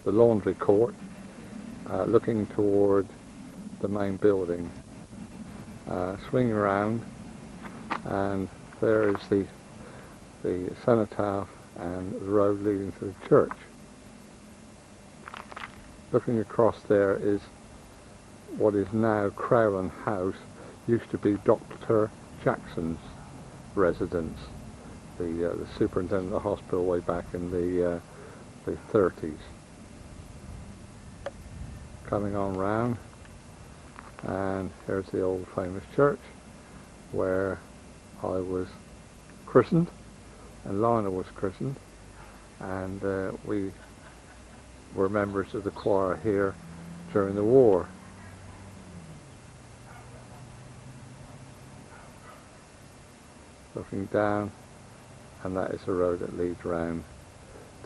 the laundry court, looking toward the main building. Swing around, and there is the cenotaph and the road leading to the church. Looking across there is what is now Crowland House, used to be Dr. Jackson's residence, the superintendent of the hospital way back in the 30s. Coming on round, and here's the old famous church where I was christened and Lionel was christened, and we were members of the choir here during the war. Looking down, and that is the road that leads round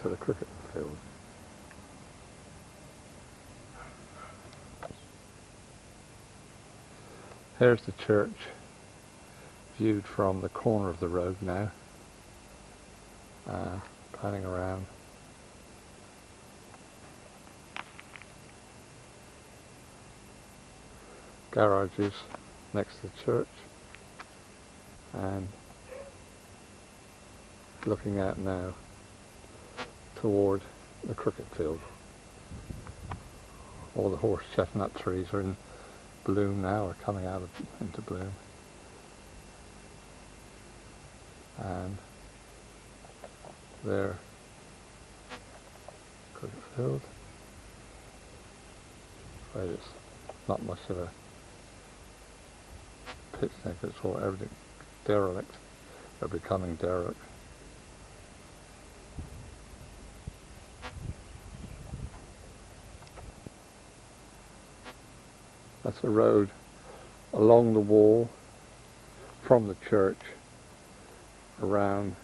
to the cricket field. Here's the church viewed from the corner of the road now, panning around. Garages next to the church, and looking out now toward the cricket field. All the horse chestnut trees are in bloom now, or coming out into bloom. And there, cricket field. Right, it's not much of a pitch neck, it's all everything derelict. They're becoming derelict. That's a road along the wall from the church around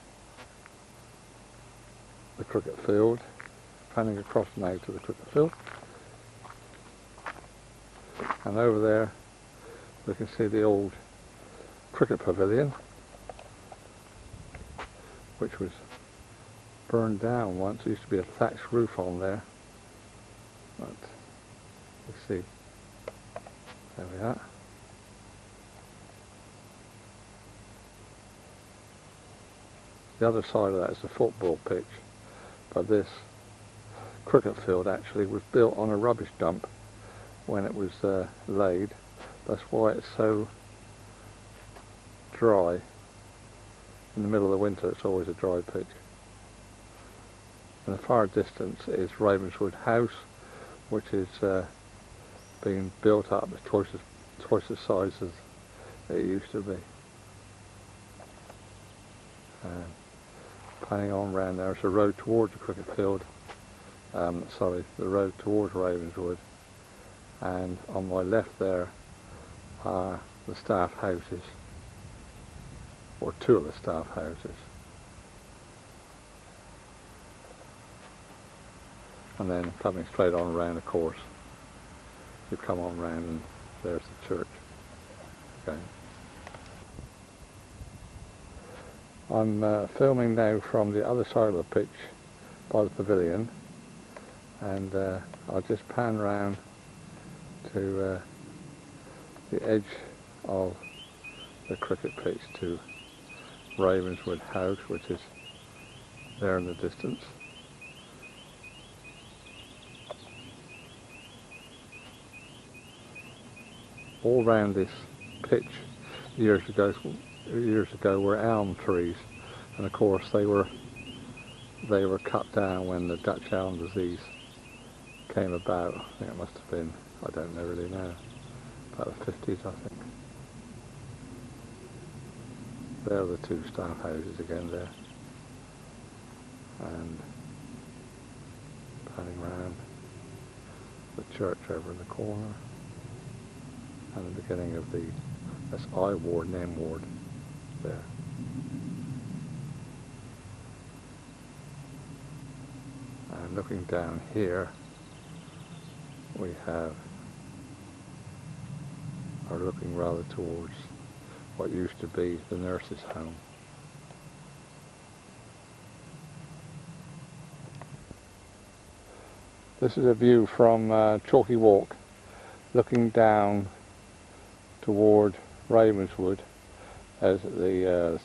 the cricket field, panning across now to the cricket field. And over there we can see the old cricket pavilion, which was burned down once. There used to be a thatched roof on there, but you see, there we are. The other side of that is the football pitch, but this cricket field actually was built on a rubbish dump when it was laid. That's why it's so dry. In the middle of the winter it's always a dry pitch. In the far distance is Ravenswood House, which is being built up. It's twice the size as it used to be. Panning on round there, it's a road towards the cricket field. The road towards Ravenswood, and on my left there are the staff houses, or two of the staff houses. And then coming straight on round, of course, you come on round and there's the church. Okay. I'm filming now from the other side of the pitch by the pavilion, and I'll just pan round to the edge of the cricket pitch to Ravenswood House, which is there in the distance. All round this pitch years ago were elm trees, and of course they were cut down when the Dutch elm disease came about. I think it must have been, I don't know really now, about the 50s I think. There are the two staff houses again there, and panning round the church over in the corner, and the beginning of that's I ward and M ward there. And looking down here, we are looking rather towards what used to be the nurses' home. This is a view from Chalky Walk, looking down toward Ravenswood as the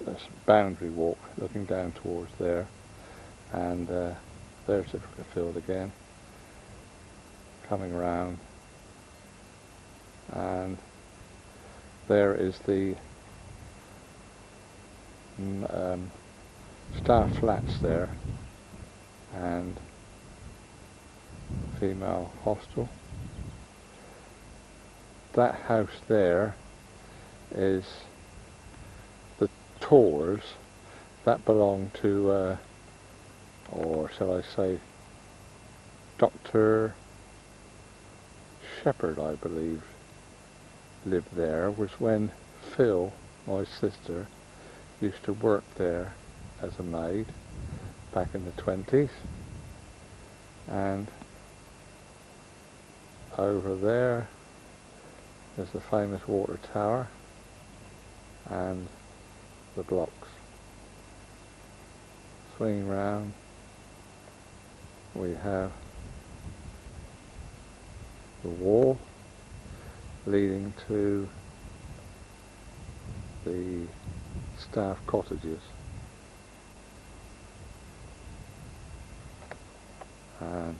boundary walk, looking down towards there, and there's the cricket field again, coming round, and there is the staff flats there, and female hostel. That house there is the Tors that belong to, or shall I say, Dr. Shepherd, I believe, lived there. Was when Phil, my sister, used to work there as a maid back in the 20s. And over there is the famous water tower and the blocks. Swinging round, we have the wall leading to the staff cottages, and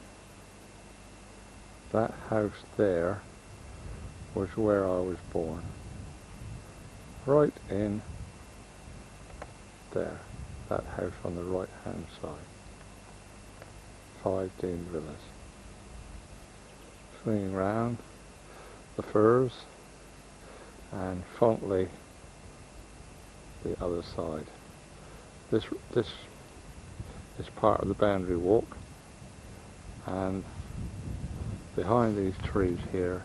that house there was where I was born, right in there, that house on the right hand side, 5 Dean Villas. Swinging round, the Firs, and Fontley the other side. This is part of the boundary walk, and behind these trees here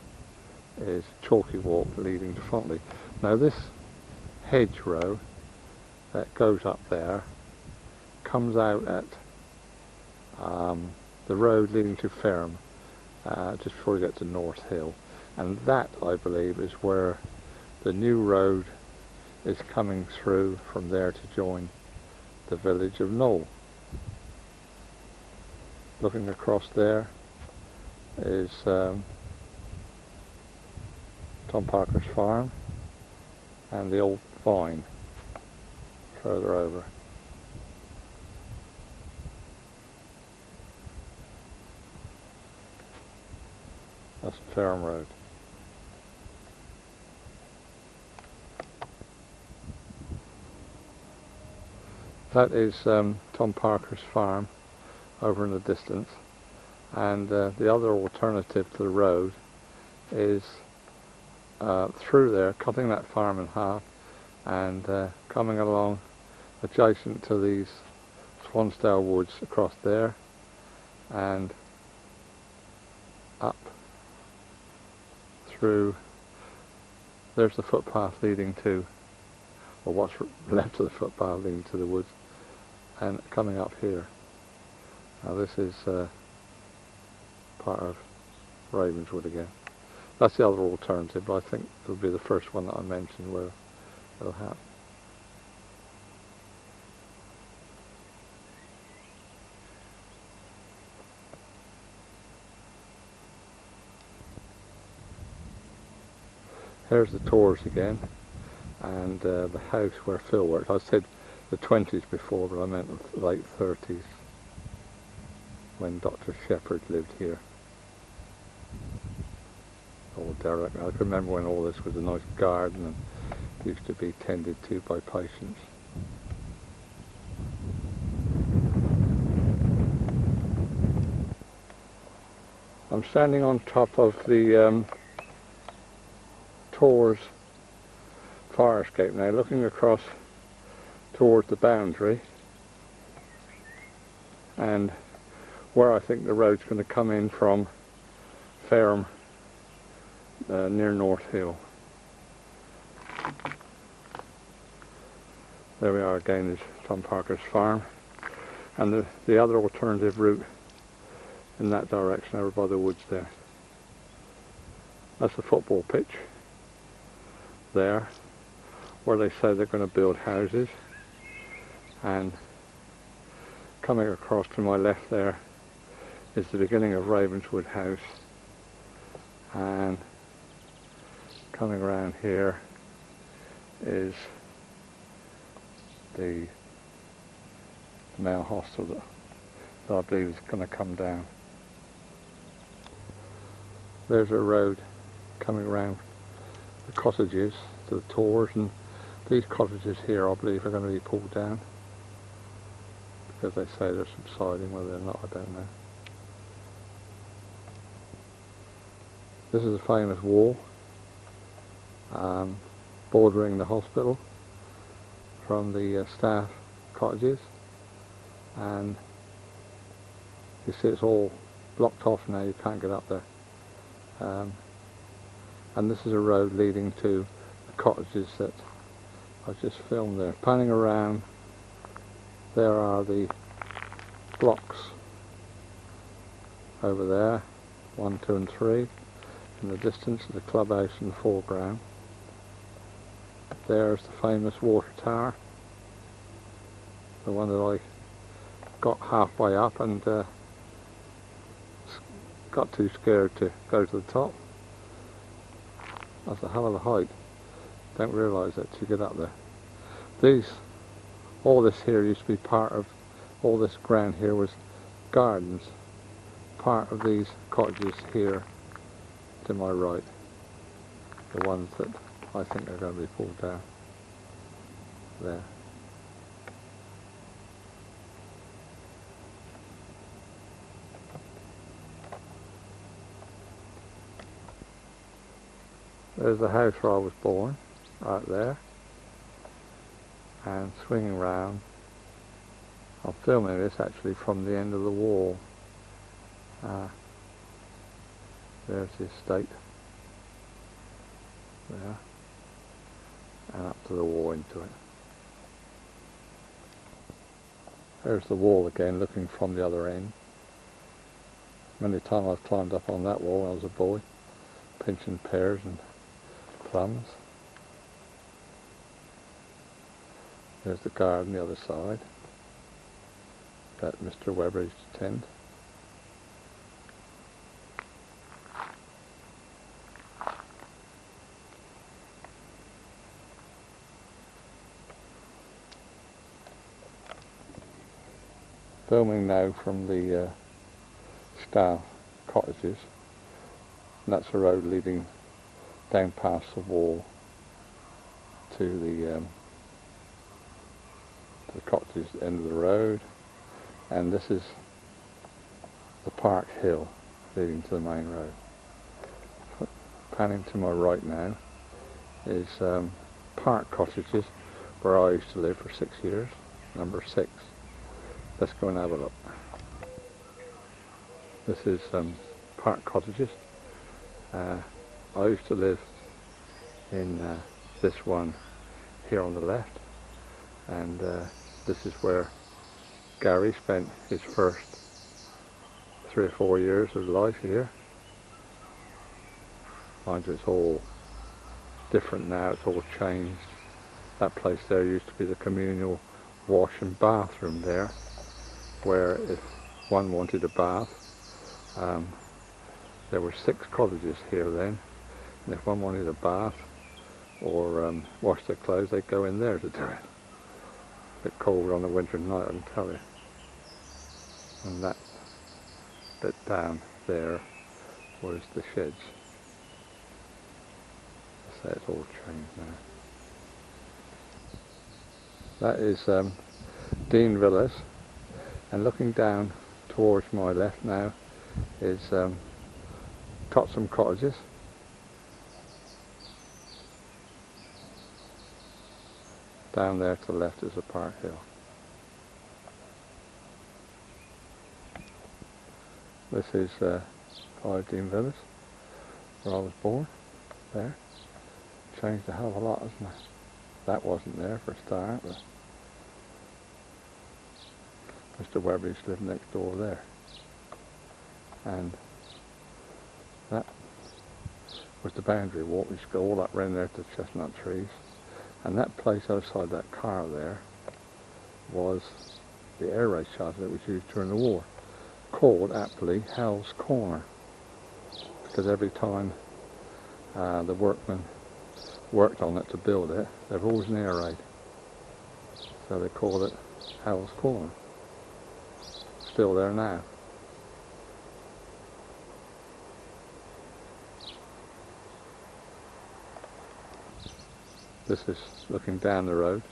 is Chalky Walk leading to Fontley. Now this hedgerow that goes up there comes out at the road leading to Ferrum, just before you get to North Hill, and that, I believe, is where the new road is coming through from there to join the village of Knowle. Looking across there is Tom Parker's farm and the old vine further over. That's Ferrum Road. That is Tom Parker's farm over in the distance, and the other alternative to the road is through there, cutting that farm in half and coming along adjacent to these Swansdale Woods across there and up through. There's the footpath leading to, or what's left of the footpath leading to the woods, and coming up here. Now this is part of Ravenswood again. That's the other alternative, but I think it'll be the first one that I mentioned where it'll happen. There's the Tors again, and the house where Phil worked. I said the 20s before, but I meant the late 30s, when Dr. Shepherd lived here. Old derelict. I can remember when all this was a nice garden and used to be tended to by patients. I'm standing on top of the Tors fire escape now, looking across towards the boundary and where I think the road's going to come in from Ferrum near North Hill. There we are again, is Tom Parker's farm, and the other alternative route in that direction over by the woods there. That's the football pitch there, where they say they're going to build houses, and coming across to my left there is the beginning of Ravenswood House, and coming around here is the male hostel that I believe is going to come down. There's a road coming around the cottages to the tors, and these cottages here I believe are going to be pulled down because they say they're subsiding. Whether or not, I don't know. This is a famous wall bordering the hospital from the staff cottages, and you see it's all blocked off now, you can't get up there. And this is a road leading to the cottages that I just filmed there. Panning around, there are the blocks over there, 1, 2 and 3. In the distance is the clubhouse in the foreground. There's the famous water tower, the one that I got halfway up and got too scared to go to the top. That's a hell of a height. Don't realise that till you get up there. All this here used to be part of, all this ground here was gardens. Part of these cottages here to my right, the ones that I think are going to be pulled down there. There's the house where I was born, right there, and swinging round. I'm filming this actually from the end of the wall. There's the estate there, and up to the wall into it. There's the wall again, looking from the other end. Many times I've climbed up on that wall when I was a boy, pinching pears and plums. There's the garden the other side that Mr. Webber used to tend. Filming now from the staff cottages, and that's the road leading down past the wall to the cottages at the end of the road, and this is the Park Hill leading to the main road. Panning to my right now is Park Cottages, where I used to live for 6 years, number 6. Let's go and have a look. This is Park Cottages. I used to live in this one here on the left, and this is where Gary spent his first 3 or 4 years of life here. Mind you, it's all different now, it's all changed. That place there used to be the communal wash and bathroom there, where if one wanted a bath, there were 6 cottages here then, and if one wanted a bath or wash their clothes, they'd go in there to do it. A bit cold on a winter night, I can tell you. And that bit down there was the sheds. So it's all changed now. That is Dean Villas, and looking down towards my left now is Totsum Cottages. Down there to the left is the Park Hill. This is 5 Dean Villas, where I was born. There. Changed a hell of a lot, hasn't it? That wasn't there for a start, but Mr. Webber used to live next door there. And that was the boundary walk. We used to go all up around there to the chestnut trees. And that place outside that car there was the air raid shelter that was used during the war. called aptly Hell's Corner, because every time the workmen worked on it to build it, there was always an air raid. So they called it Hell's Corner. Still there now. This is looking down the road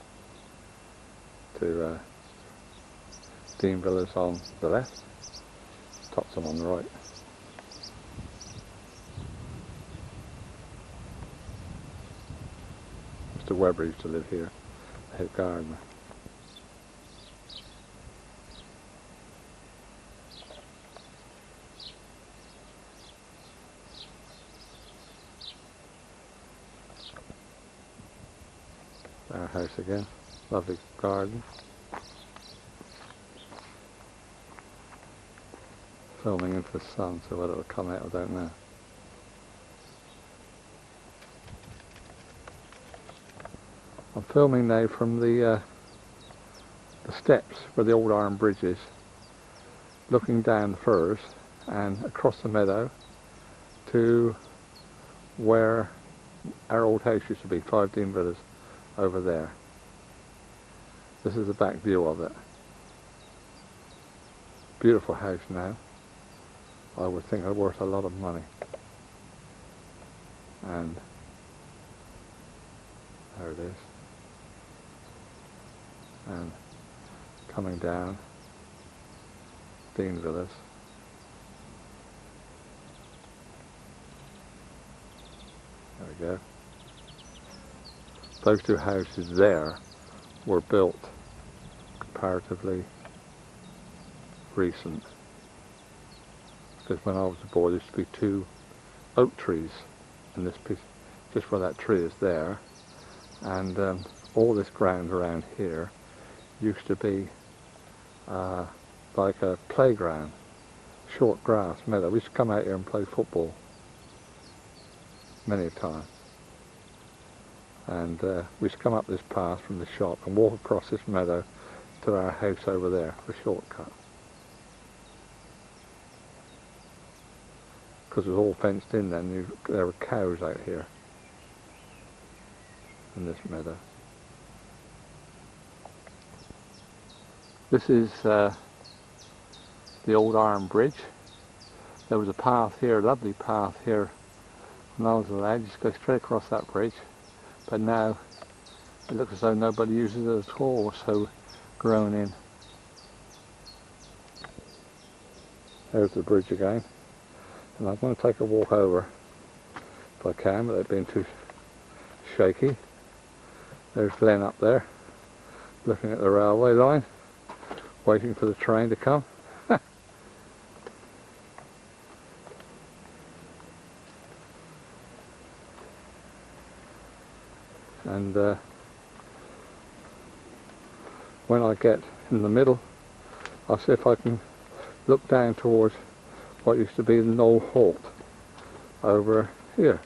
to Dean Villas on the left, Topsom on the right. Mr. Webber used to live here, the head gardener. Our house again, lovely garden. Filming into the sun, so whether it'll come out I don't know. I'm filming now from the steps where the old iron bridge is, looking down the firs and across the meadow to where our old house used to be, 5 Dean Villas, over there. This is the back view of it. Beautiful house now. I would think it's worth a lot of money. And there it is. And coming down Dean Villas. There we go. Those two houses there were built comparatively recent, because when I was a boy there used to be 2 oak trees in this piece, just where that tree is there, and all this ground around here used to be like a playground, short grass meadow. We used to come out here and play football many a time. And we used to come up this path from the shop and walk across this meadow to our house over there, a shortcut. Because it was all fenced in then, there were cows out here in this meadow. This is the old iron bridge. There was a path here, a lovely path here when I was a lad. You just go straight across that bridge. But now it looks as though nobody uses it at all, it's so grown in. There's the bridge again. And I'm going to take a walk over if I can without being too shaky. There's Glenn up there, looking at the railway line, waiting for the train to come. And when I get in the middle, I'll see if I can look down towards what used to be the Knowle halt over here.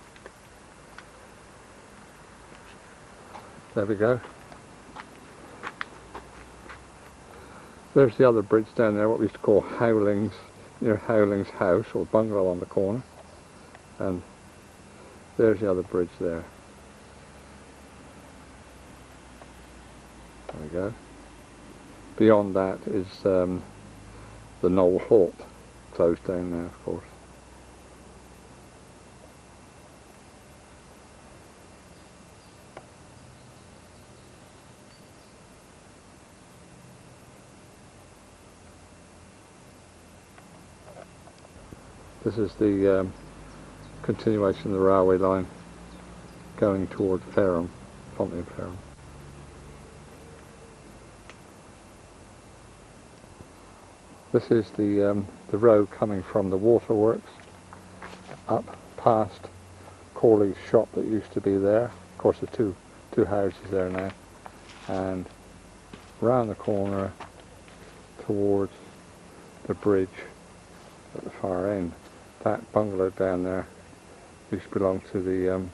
There we go. There's the other bridge down there, what we used to call Howling's, near Howling's house or bungalow on the corner. And there's the other bridge there. There we go. Beyond that is the Knowle halt, closed down now of course. This is the continuation of the railway line going toward Fareham, Fontaine Fareham. This is the road coming from the waterworks up past Corley's shop that used to be there. Of course, the two houses there now, and round the corner towards the bridge at the far end. That bungalow down there used to belong to the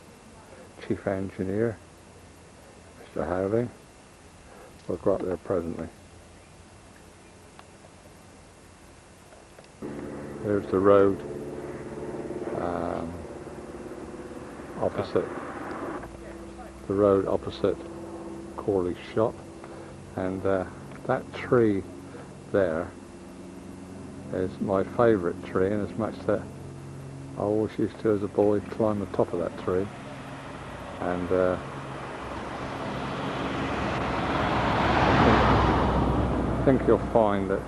chief engineer, Mr. Howling. We'll go up there presently. There's the road opposite Corley's shop, and that tree there is my favourite tree, and as much that I always used to, as a boy, climb the top of that tree, and I think you'll find that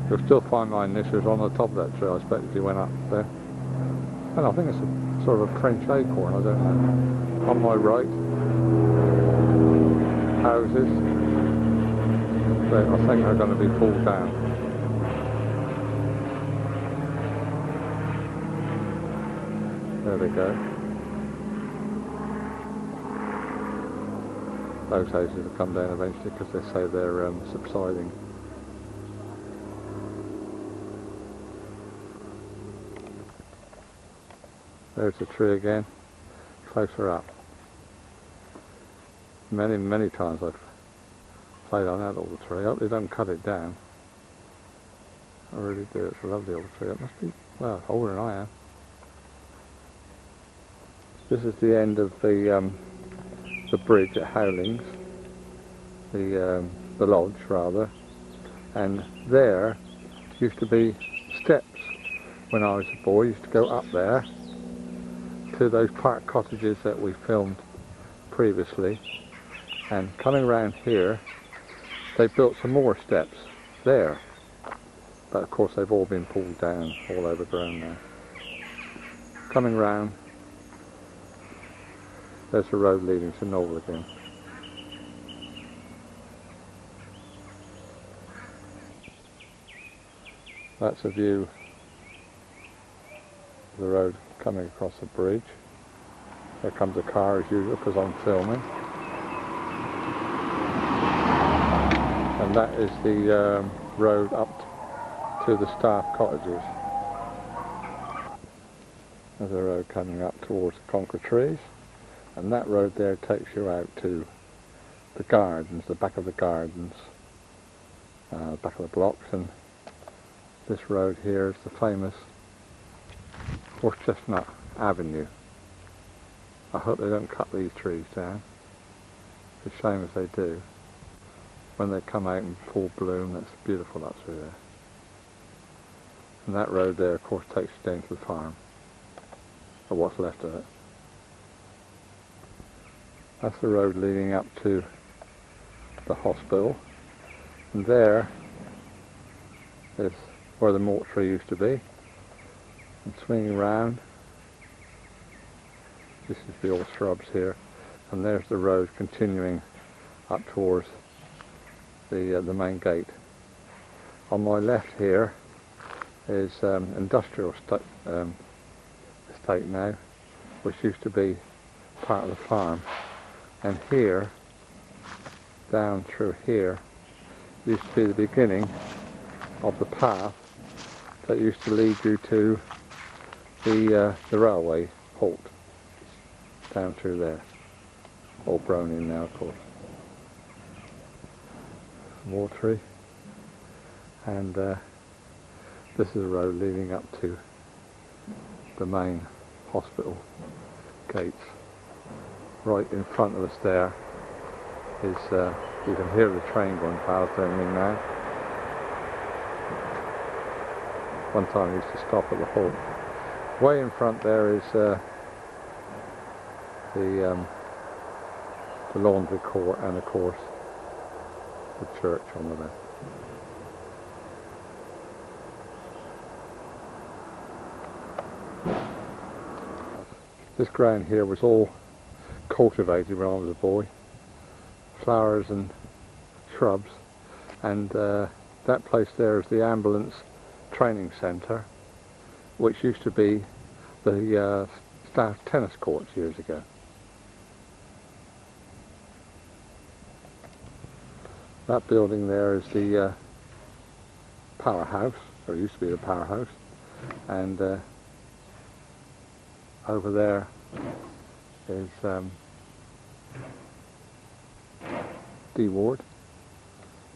you'll still find my initials on the top of that tree, I expect, if you went up there. And I think it's a sort of a French acorn, I don't know. On my right, houses, but I think they're going to be pulled down. There we go. Those houses will come down eventually because they say they're subsiding. There's the tree again, closer up. Many times I've played on that old tree. I hope they don't cut it down. I really do. It's a lovely old tree. It must be, well, older than I am. This is the end of the bridge at Howlings, the lodge rather, and there used to be steps when I was a boy. I used to go up there to those park cottages that we filmed previously, and coming around here they built some more steps there, but of course they've all been pulled down, all overgrown now. Coming round, there's the road leading to Knowle again. That's a view of the road coming across the bridge. There comes a car as usual because I'm filming. And that is the road up to the staff cottages. There's a road coming up towards the conker trees, and that road there takes you out to the gardens, the back of the gardens, back of the blocks, and this road here is the famous Horse Chestnut Avenue. I hope they don't cut these trees down. It's a shame if they do. When they come out in full bloom, that's beautiful up through there. And that road there, of course, takes you down to the farm, or what's left of it. That's the road leading up to the hospital, and there is where the mortuary used to be. And swinging round, this is the old shrubs here, and there's the road continuing up towards the main gate. On my left here is industrial estate now, which used to be part of the farm, and here, down through here, used to be the beginning of the path that used to lead you to the railway halt, down through there, all grown in now, of course. More tree, and this is a road leading up to the main hospital gates. Right in front of us there is, you can hear the train going past everything now. One time I used to stop at the halt. Way in front there is the laundry court, and of course the church on the left. This ground here was all cultivated when I was a boy. Flowers and shrubs, and that place there is the ambulance training centre, which used to be the staff tennis courts years ago. That building there is the powerhouse, or it used to be the powerhouse, and over there is D ward,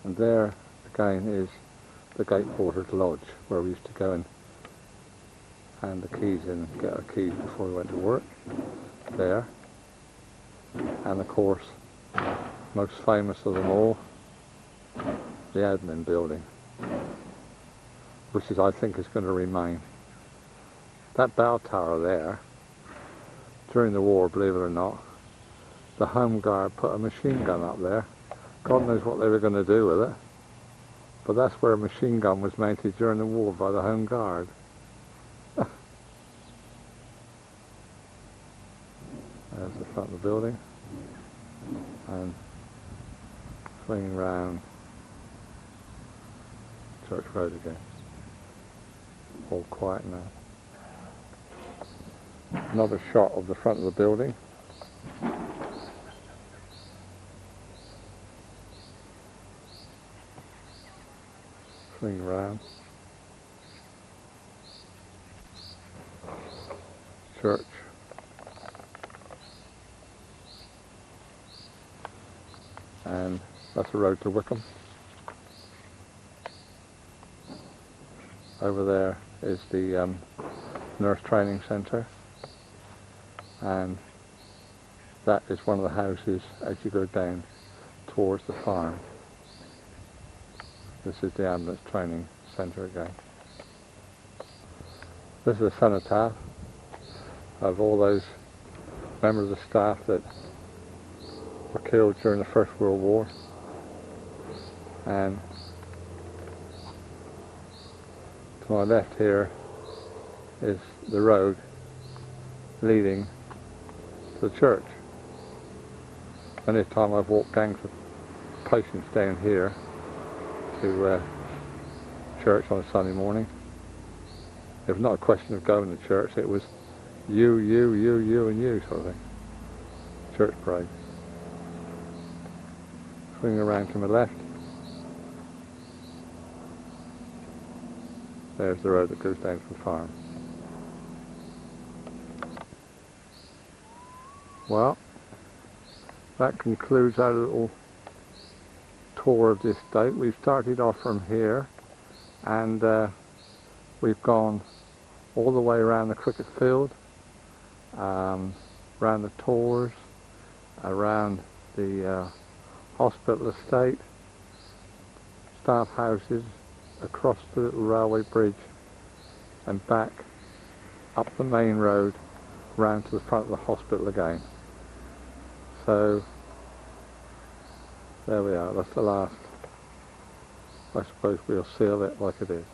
and there again is the gateporter's lodge where we used to go and hand the keys in and get our keys before we went to work there. And of course, most famous of them all, the admin building, which is, I think, is going to remain. That bell tower there, during the war, believe it or not, the Home Guard put a machine gun up there. God knows what they were going to do with it, but that's where a machine gun was mounted during the war by the Home Guard. There's the front of the building, and swinging round Church Road again. All quiet now. Another shot of the front of the building. Swing round. Church. And that's the road to Wickham. Over there is the nurse training centre, and that is one of the houses as you go down towards the farm. This is the ambulance training centre again. This is a cenotaph of all those members of the staff that were killed during the First World War, and to my left here is the road leading to the church. Any time I've walked gangs of patients down here to church on a Sunday morning, it was not a question of going to church, it was you and you sort of thing. Church parade. Swing around to my left. There's the road that goes down to the farm. Well, that concludes our little tour of this estate. We've started off from here, and we've gone all the way around the cricket field, around the tors, around the hospital estate, staff houses, across the little railway bridge, and back up the main road round to the front of the hospital again. So there we are, that's the last. I suppose we'll seal it like it is.